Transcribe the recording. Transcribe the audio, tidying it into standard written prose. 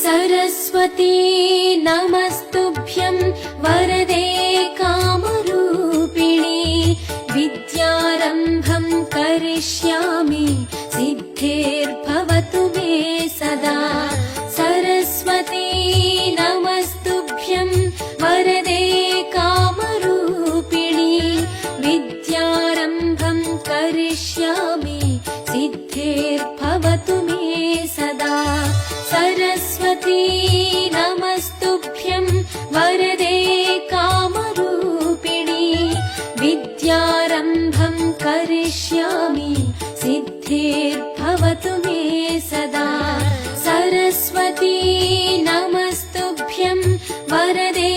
सरस्वती नमस्तुभ्यं वरदे कामरूपिणी विद्यारम्भं करिष्यामि सिद्धिर्भवतु मे सदा। सरस्वती नमस्तुभ्यं वरदे कामरूपिणी विद्यारम्भं करिष्यामि सिद्धिर्भवतु मे सदा। सरस्वती नमस्तुभ्यं वरदे कामरूपिणी विद्यारम्भं करिष्यामि सिद्धिर्भवतु मे सदा। सरस्वती नमस्तुभ्यं वरदे